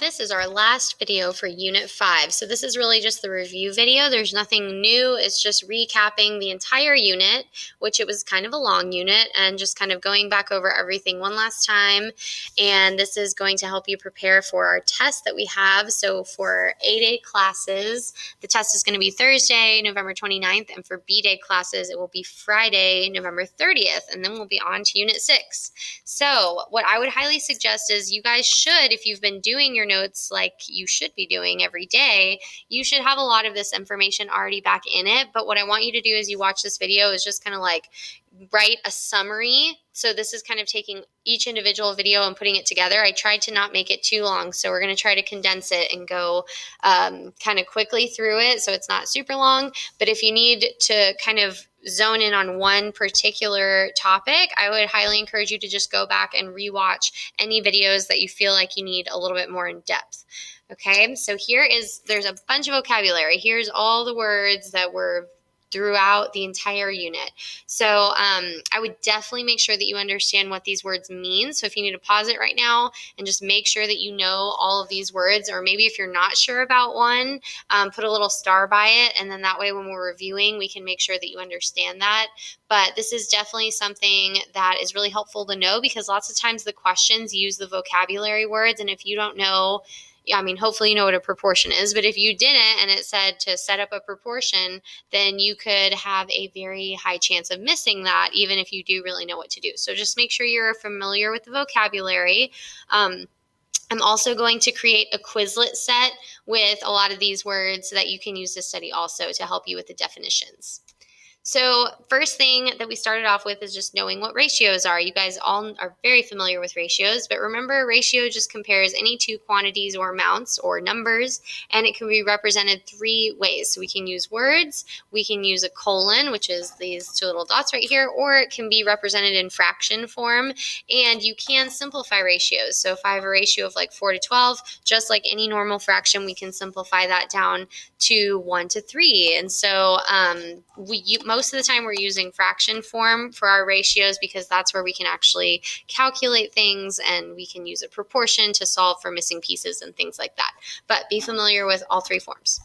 This is our last video for Unit 5. So this is really just the review video. There's nothing new. It's just recapping the entire unit, which it was kind of a long unit, and just kind of going back over everything one last time. And this is going to help you prepare for our test that we have. So for A-Day classes, the test is going to be Thursday, November 29th. And for B-Day classes, it will be Friday, November 30th. And then we'll be on to Unit 6. So what I would highly suggest is you guys should, if you've been doing your notes like you should be doing every day, you should have a lot of this information already back in it. But what I want you to do as you watch this video is just kind of like write a summary. So this is kind of taking each individual video and putting it together. I tried to not make it too long, so we're going to try to condense it and go kind of quickly through it so it's not super long. But if you need to kind of zone in on one particular topic, I would highly encourage you to just go back and rewatch any videos that you feel like you need a little bit more in depth. Okay, so there's a bunch of vocabulary. Here's all the words that were throughout the entire unit. So I would definitely make sure that you understand what these words mean. So if you need to pause it right now and just make sure that you know all of these words, or maybe if you're not sure about one, put a little star by it, and then that way when we're reviewing, we can make sure that you understand that. But this is definitely something that is really helpful to know, because lots of times the questions use the vocabulary words, and if you don't know, hopefully you know what a proportion is, but if you didn't and it said to set up a proportion, then you could have a very high chance of missing that, even if you do really know what to do. So just make sure you're familiar with the vocabulary. I'm also going to create a Quizlet set with a lot of these words that you can use to study also to help you with the definitions. So first thing that we started off with is just knowing what ratios are. You guys all are very familiar with ratios, but remember, a ratio just compares any two quantities or amounts or numbers, and it can be represented three ways. So we can use words, we can use a colon, which is these two little dots right here, or it can be represented in fraction form, and you can simplify ratios. So if I have a ratio of like 4 to 12, just like any normal fraction, we can simplify that down to 1 to 3. And so most of the time we're using fraction form for our ratios, because that's where we can actually calculate things, and we can use a proportion to solve for missing pieces and things like that. But be familiar with all three forms.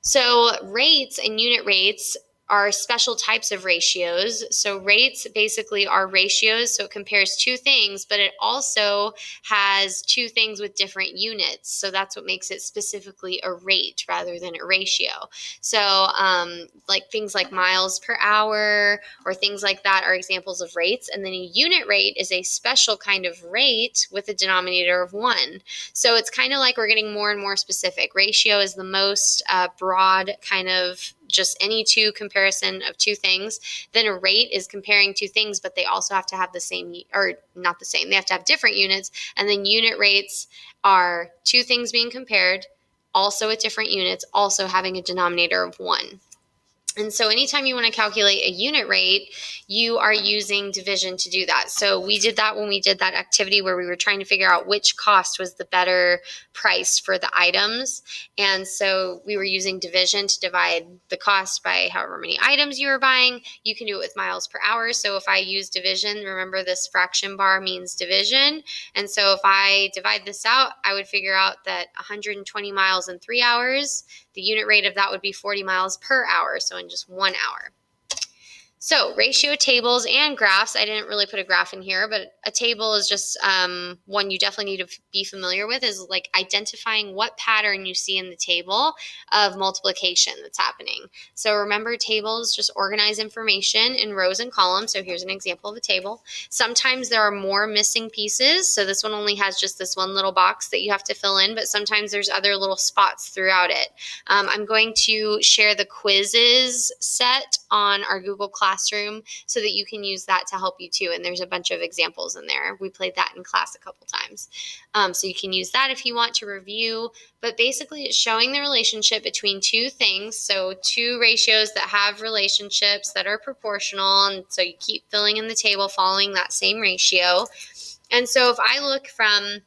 So rates and unit rates are special types of ratios. So rates basically are ratios, so it compares two things, but it also has two things with different units. So that's what makes it specifically a rate rather than a ratio. So like things like miles per hour or things like that are examples of rates. And then a unit rate is a special kind of rate with a denominator of 1. So it's kind of like we're getting more and more specific. Ratio is the most broad kind of just any two comparison of two things. Then a rate is comparing two things, but they also have to have the same, or not the same, they have to have different units. And then unit rates are two things being compared, also at different units, also having a denominator of 1. And so anytime you want to calculate a unit rate, you are using division to do that. So we did that when we did that activity where we were trying to figure out which cost was the better price for the items. And so we were using division to divide the cost by however many items you were buying. You can do it with miles per hour. So if I use division, remember this fraction bar means division. And so if I divide this out, I would figure out that 120 miles in 3 hours, the unit rate of that would be 40 miles per hour, so in just 1 hour. So ratio tables and graphs, I didn't really put a graph in here, but a table is just one you definitely need to be familiar with, is like identifying what pattern you see in the table of multiplication that's happening. So remember, tables just organize information in rows and columns. So here's an example of a table. Sometimes there are more missing pieces. So this one only has just this one little box that you have to fill in, but sometimes there's other little spots throughout it. I'm going to share the quizzes set on our Google Classroom so that you can use that to help you too. And there's a bunch of examples in there. We played that in class a couple times. So you can use that if you want to review. But basically it's showing the relationship between two things. So two ratios that have relationships that are proportional. And so you keep filling in the table following that same ratio. And so if I look from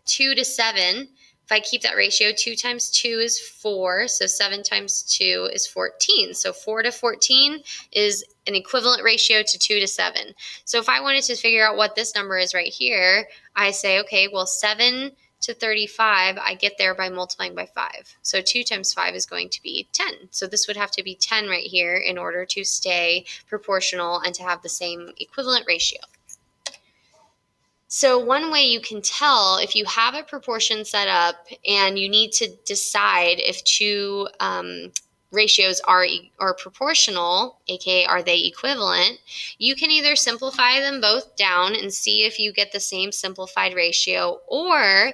2 to 7, if I keep that ratio, 2 times 2 is 4, so 7 times 2 is 14. So 4 to 14 is an equivalent ratio to 2 to 7. So if I wanted to figure out what this number is right here, I say, okay, well, 7 to 35, I get there by multiplying by 5. So 2 times 5 is going to be 10. So this would have to be 10 right here in order to stay proportional and to have the same equivalent ratio. So one way you can tell if you have a proportion set up and you need to decide if two ratios are proportional, aka are they equivalent, you can either simplify them both down and see if you get the same simplified ratio, or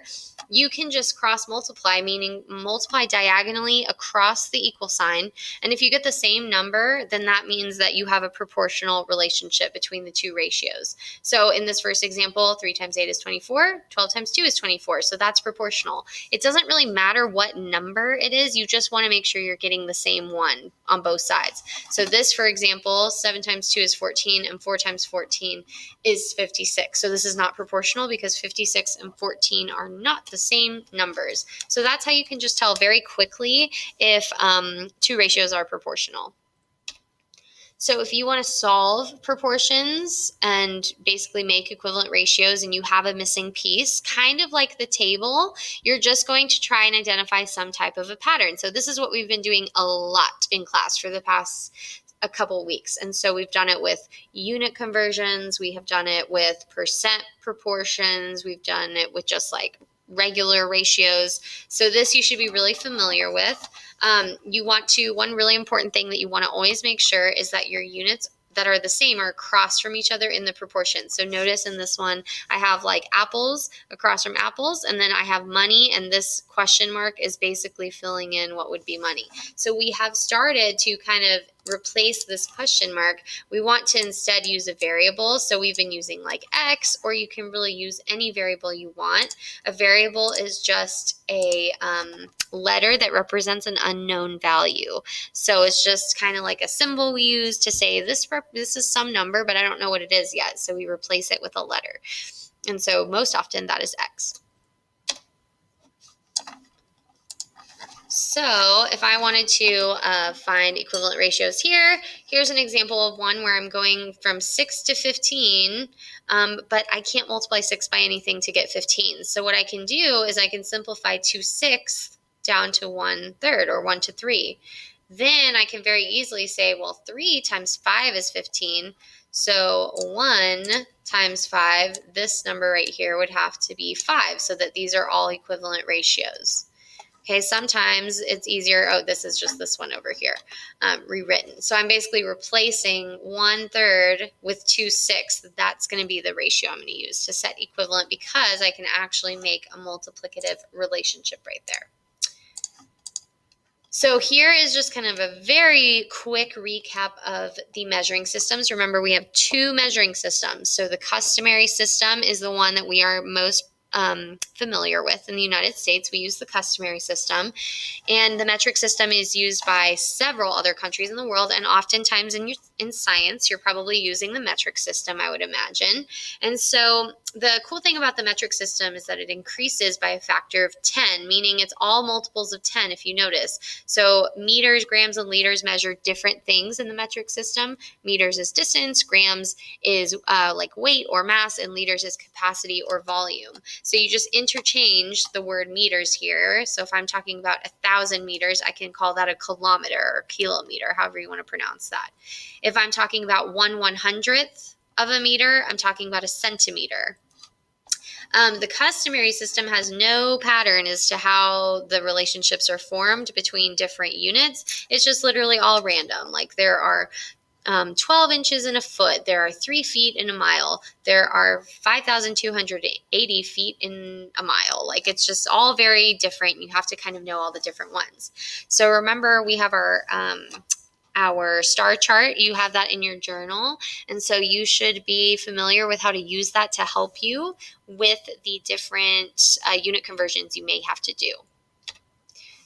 you can just cross multiply, meaning multiply diagonally across the equal sign. And if you get the same number, then that means that you have a proportional relationship between the two ratios. So in this first example, 3 times 8 is 24, 12 times 2 is 24. So that's proportional. It doesn't really matter what number it is. You just want to make sure you're getting the same one on both sides. So this, for example, 7 times 2 is 14 and 4 times 14 is 56. So this is not proportional because 56 and 14 are not the same numbers. So that's how you can just tell very quickly if two ratios are proportional. So if you want to solve proportions and basically make equivalent ratios and you have a missing piece, kind of like the table, you're just going to try and identify some type of a pattern. So this is what we've been doing a lot in class for the past a couple weeks. And so we've done it with unit conversions, we have done it with percent proportions, we've done it with just like regular ratios. So this you should be really familiar with. One really important thing that you want to always make sure is that your units that are the same are across from each other in the proportions. So notice in this one, I have like apples across from apples, and then I have money, and this question mark is basically filling in what would be money. So we have started to kind of replace this question mark. We want to instead use a variable. So we've been using like X, or you can really use any variable you want. A variable is just a letter that represents an unknown value. So it's just kind of like a symbol we use to say this is some number, but I don't know what it is yet. So we replace it with a letter. And so most often that is X. So if I wanted to find equivalent ratios here, here's an example of one where I'm going from 6 to 15, but I can't multiply 6 by anything to get 15. So what I can do is I can simplify 2/6 down to 1/3 or 1 to 3. Then I can very easily say, well, 3 times 5 is 15. So 1 times 5, this number right here would have to be 5, so that these are all equivalent ratios. Okay, sometimes it's easier. Oh, this is just this one over here, rewritten. So I'm basically replacing 1/3 with 2/6. That's going to be the ratio I'm going to use to set equivalent, because I can actually make a multiplicative relationship right there. So here is just kind of a very quick recap of the measuring systems. Remember, we have two measuring systems. So the customary system is the one that we are most familiar with in the United States. We use the customary system, and the metric system is used by several other countries in the world, and oftentimes in science, you're probably using the metric system, I would imagine. And so the cool thing about the metric system is that it increases by a factor of 10, meaning it's all multiples of 10 if you notice. So meters, grams, and liters measure different things in the metric system. Meters is distance, grams is like weight or mass, and liters is capacity or volume. So you just interchange the word meters here. So if I'm talking about 1,000 meters, I can call that a kilometer or kilometer, however you want to pronounce that. If I'm talking about 1/100th of a meter, I'm talking about a centimeter. The customary system has no pattern as to how the relationships are formed between different units. It's just literally all random. Like there are 12 inches in a foot. There are 3 feet in a mile. There are 5,280 feet in a mile. Like it's just all very different. You have to kind of know all the different ones. So remember, we have our star chart. You have that in your journal. And so you should be familiar with how to use that to help you with the different unit conversions you may have to do.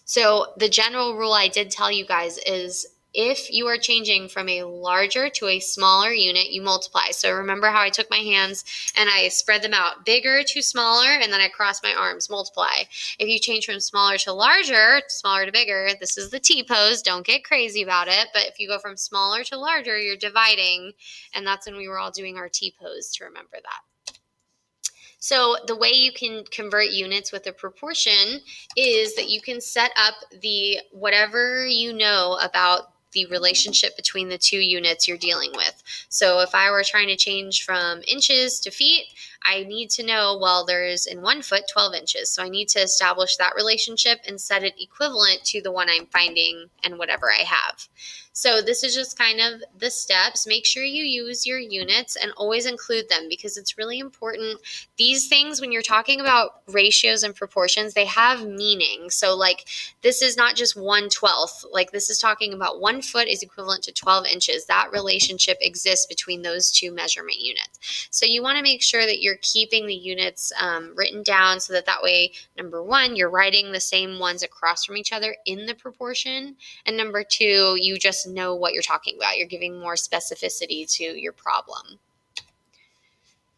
So the general rule I did tell you guys is if you are changing from a larger to a smaller unit, you multiply. So remember how I took my hands and I spread them out, bigger to smaller, and then I cross my arms, multiply. If you change from smaller to larger, smaller to bigger, this is the T-pose. Don't get crazy about it. But if you go from smaller to larger, you're dividing, and that's when we were all doing our T-pose to remember that. So the way you can convert units with a proportion is that you can set up the whatever you know about the relationship between the two units you're dealing with. So if I were trying to change from inches to feet, I need to know, well, there's in 1 foot 12 inches. So I need to establish that relationship and set it equivalent to the one I'm finding and whatever I have. So this is just kind of the steps. Make sure you use your units and always include them because it's really important. These things, when you're talking about ratios and proportions, they have meaning. So like this is not just 1/12. Like this is talking about 1 foot is equivalent to 12 inches. That relationship exists between those two measurement units. So you want to make sure that you're keeping the units written down so that way, number one, you're writing the same ones across from each other in the proportion. And number two, you just know what you're talking about. You're giving more specificity to your problem.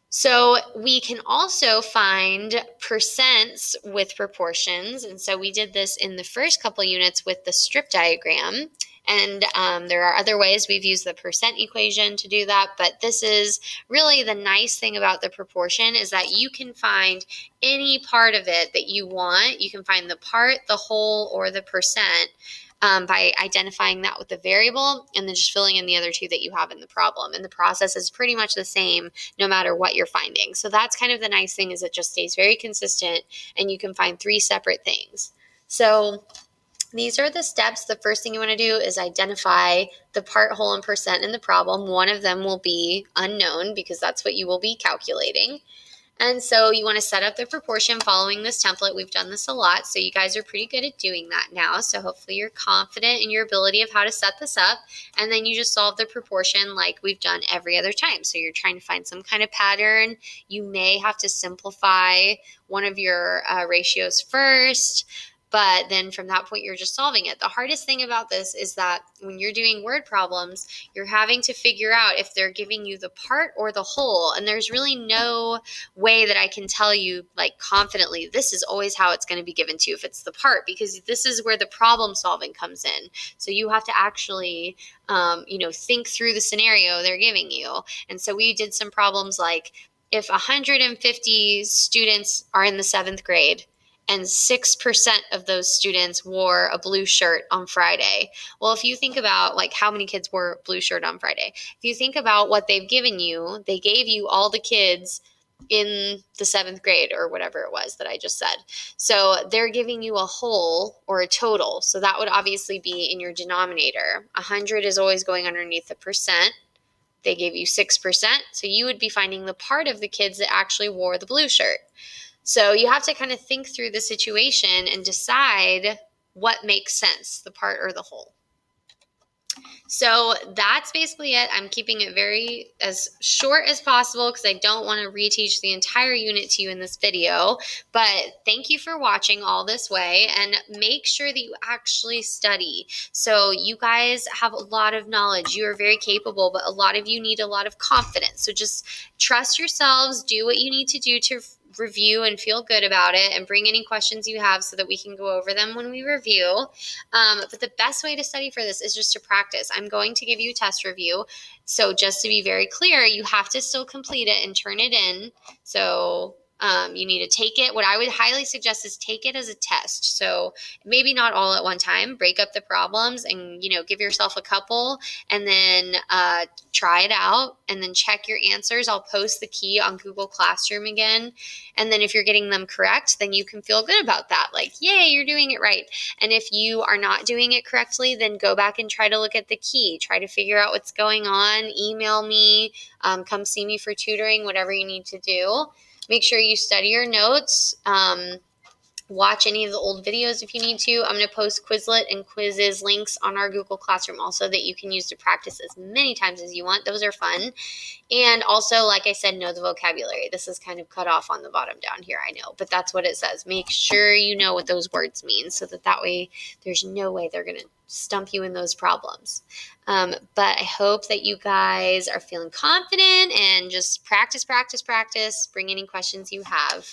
So we can also find percents with proportions. And so we did this in the first couple units with the strip diagram. And there are other ways we've used the percent equation to do that. But this is really the nice thing about the proportion is that you can find any part of it that you want. You can find the part, the whole, or the percent. By identifying that with the variable and then just filling in the other two that you have in the problem. And the process is pretty much the same no matter what you're finding. So that's kind of the nice thing is it just stays very consistent and you can find 3 separate things. So these are the steps. The first thing you want to do is identify the part, whole, and percent in the problem. One of them will be unknown because that's what you will be calculating. And so you want to set up the proportion following this template. We've done this a lot, so you guys are pretty good at doing that now. So hopefully you're confident in your ability of how to set this up. And then you just solve the proportion like we've done every other time. So you're trying to find some kind of pattern. You may have to simplify one of your ratios first. But then from that point, you're just solving it. The hardest thing about this is that when you're doing word problems, you're having to figure out if they're giving you the part or the whole. And there's really no way that I can tell you like confidently, this is always how it's going to be given to you if it's the part, because this is where the problem solving comes in. So you have to actually, think through the scenario they're giving you. And so we did some problems like if 150 students are in the 7th grade, and 6% of those students wore a blue shirt on Friday. Well, if you think about like how many kids wore a blue shirt on Friday, if you think about what they've given you, they gave you all the kids in the 7th grade or whatever it was that I just said. So they're giving you a whole or a total. So that would obviously be in your denominator. 100 is always going underneath the percent. They gave you 6%. So you would be finding the part of the kids that actually wore the blue shirt. So you have to kind of think through the situation and decide what makes sense, the part or the whole. So that's basically it. I'm keeping it very as short as possible because I don't want to reteach the entire unit to you in this video. But thank you for watching all this way, and make sure that you actually study. So you guys have a lot of knowledge. You are very capable, but a lot of you need a lot of confidence. So just trust yourselves, do what you need to do to review and feel good about it, and bring any questions you have so that we can go over them when we review. But the best way to study for this is just to practice. I'm going to give you a test review. So just to be very clear, you have to still complete it and turn it in. So you need to take it. What I would highly suggest is take it as a test. So maybe not all at one time, break up the problems and, give yourself a couple and then try it out and then check your answers. I'll post the key on Google Classroom again. And then if you're getting them correct, then you can feel good about that. Like, yay, you're doing it right. And if you are not doing it correctly, then go back and try to look at the key. Try to figure out what's going on. Email me, come see me for tutoring, whatever you need to do. Make sure you study your notes. Watch any of the old videos if you need to. I'm going to post Quizlet and quizzes links on our Google Classroom also that you can use to practice as many times as you want. Those are fun. And also, like I said, know the vocabulary. This is kind of cut off on the bottom down here, I know, but that's what it says. Make sure you know what those words mean so that way there's no way they're going to stump you in those problems. But I hope that you guys are feeling confident and just practice. Bring any questions you have.